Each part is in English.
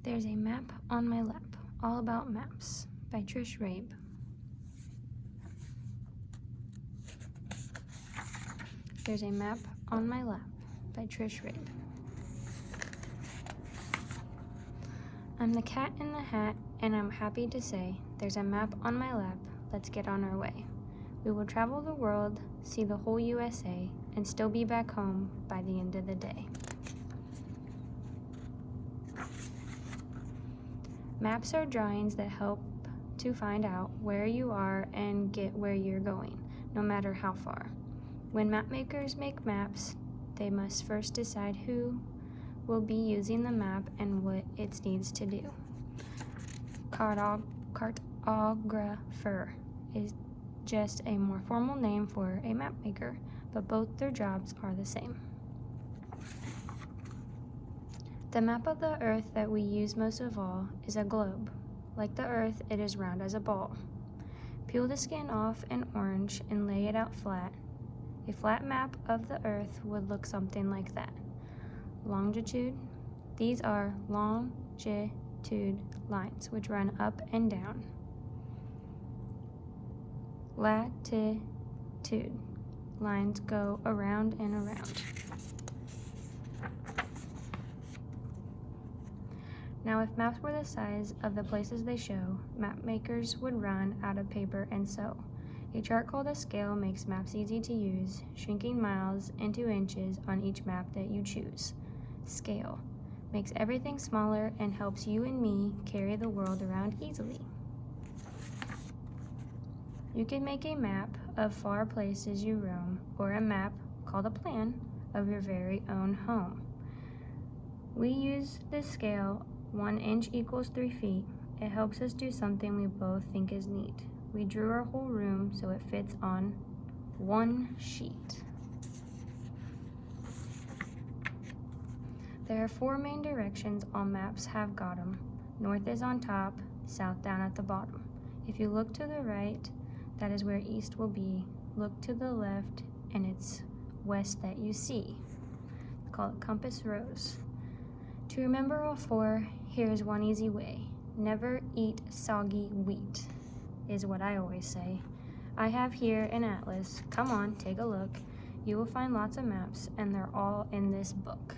There's a Map on My Lap, All About Maps by Trish Rabe. There's a Map on My Lap by Trish Rabe. I'm the cat in the hat, and I'm happy to say there's a map on my lap. Let's get on our way. We will travel the world, see the whole USA, and still be back home by the end of the day. Maps are drawings that help to find out where you are and get where you're going, no matter how far. When map makers make maps, they must first decide who will be using the map and what it needs to do. Cartographer is just a more formal name for a map maker, but both their jobs are the same. The map of the Earth that we use most of all is a globe. Like the Earth, it is round as a ball. Peel the skin off an orange and lay it out flat. A flat map of the Earth would look something like that. Longitude. These are longitude lines which run up and down. Latitude. Lines go around and around. Now, if maps were the size of the places they show, map makers would run out of paper and sew. A chart called a scale makes maps easy to use, shrinking miles into inches on each map that you choose. Scale makes everything smaller and helps you and me carry the world around easily. You can make a map of far places you roam, or a map, called a plan, of your very own home. We use this scale. 1 inch equals 3 feet. It helps us do something we both think is neat. We drew our whole room so it fits on one sheet. There are 4 main directions all maps have got 'em. North is on top, south down at the bottom. If you look to the right, that is where east will be. Look to the left, and it's west that you see. Call it compass rose. To remember all 4, here's one easy way. Never eat soggy wheat, is what I always say. I have here an atlas. Come on, take a look. You will find lots of maps, and they're all in this book.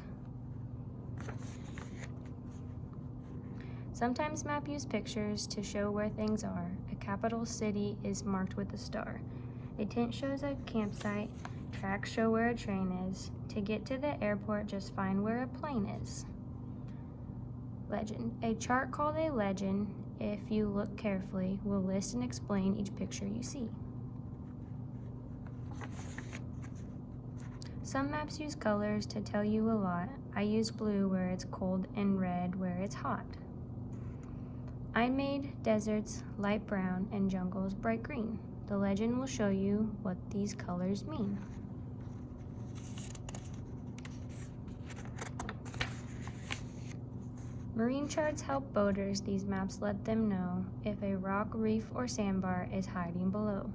Sometimes maps use pictures to show where things are. A capital city is marked with a star. A tent shows a campsite. Tracks show where a train is. To get to the airport, just find where a plane is. Legend. A chart called a legend, if you look carefully, will list and explain each picture you see. Some maps use colors to tell you a lot. I use blue where it's cold and red where it's hot. I made deserts light brown and jungles bright green. The legend will show you what these colors mean. Marine charts help boaters. These maps let them know if a rock, reef, or sandbar is hiding below.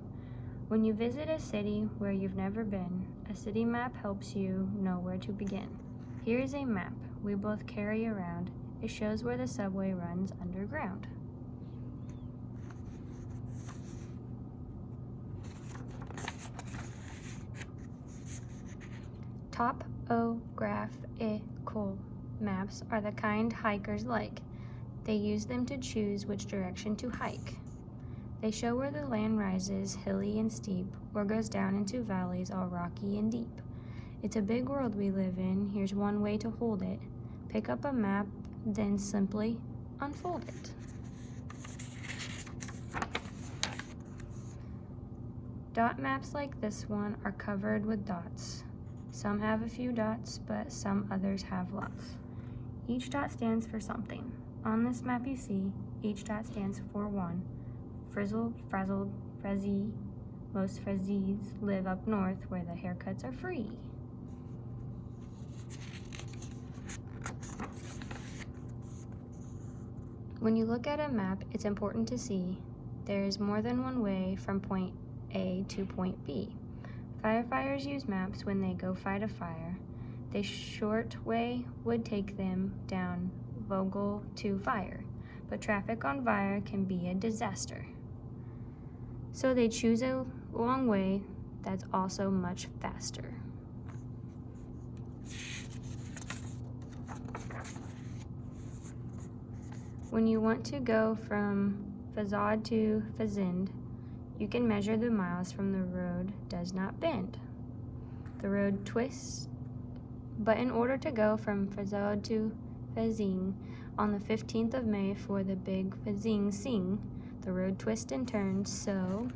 When you visit a city where you've never been, a city map helps you know where to begin. Here is a map we both carry around. It shows where the subway runs underground. Topographical maps are the kind hikers like. They use them to choose which direction to hike. They show where the land rises hilly and steep, or goes down into valleys all rocky and deep. It's a big world we live in. Here's one way to hold it. Pick up a map, then simply unfold it. Dot maps like this one are covered with dots. Some have a few dots, but some others have lots. Each dot stands for something. On this map you see, each dot stands for one. Frizzled, frazzled, frizzy. Most frizzies live up north where the haircuts are free. When you look at a map, it's important to see there is more than one way from point A to point B. Firefighters use maps when they go fight a fire. The short way would take them down Vogel to Fire, but traffic on Vire can be a disaster. So they choose a long way that's also much faster. When you want to go from Fazad to Fazend, you can measure the miles from the road does not bend. The road twists, but in order to go from Fazad to Fazing on the 15th of May for the big Fazing Sing, the road twists and turns, so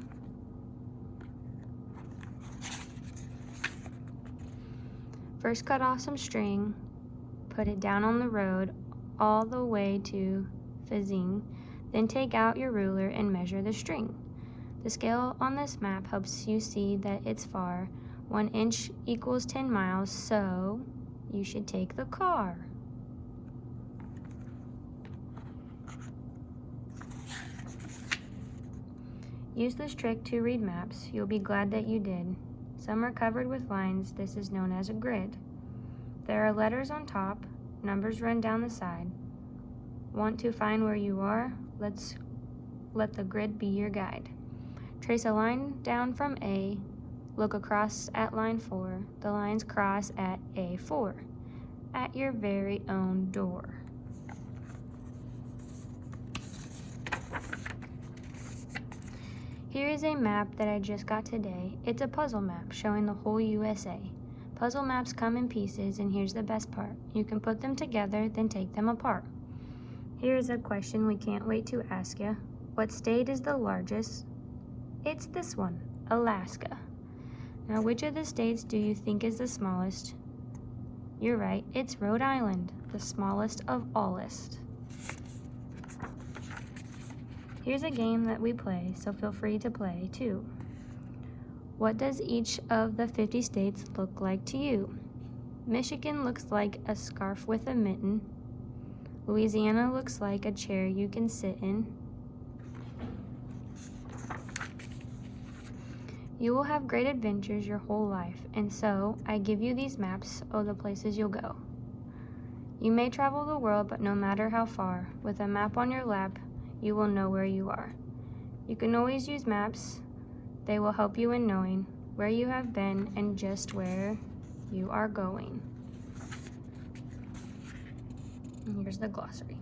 first cut off some string, put it down on the road all the way to Fazing, then take out your ruler and measure the string. The scale on this map helps you see that it's far. 1 inch equals 10 miles, so you should take the car. Use this trick to read maps. You'll be glad that you did. Some are covered with lines. This is known as a grid. There are letters on top, numbers run down the side. Want to find where you are? Let's let the grid be your guide. Trace a line down from A, look across at line 4. The lines cross at A4, at your very own door. Here is a map that I just got today. It's a puzzle map showing the whole USA. Puzzle maps come in pieces, and here's the best part. You can put them together, then take them apart. Here's a question we can't wait to ask you. What state is the largest? It's this one, Alaska. Now, which of the states do you think is the smallest? You're right, it's Rhode Island, the smallest of allest. Here's a game that we play, so feel free to play too. What does each of the 50 states look like to you? Michigan looks like a scarf with a mitten. Louisiana looks like a chair you can sit in. You will have great adventures your whole life, and so I give you these maps of the places you'll go. You may travel the world, but no matter how far, with a map on your lap, you will know where you are. You can always use maps. They will help you in knowing where you have been and just where you are going. And here's the glossary.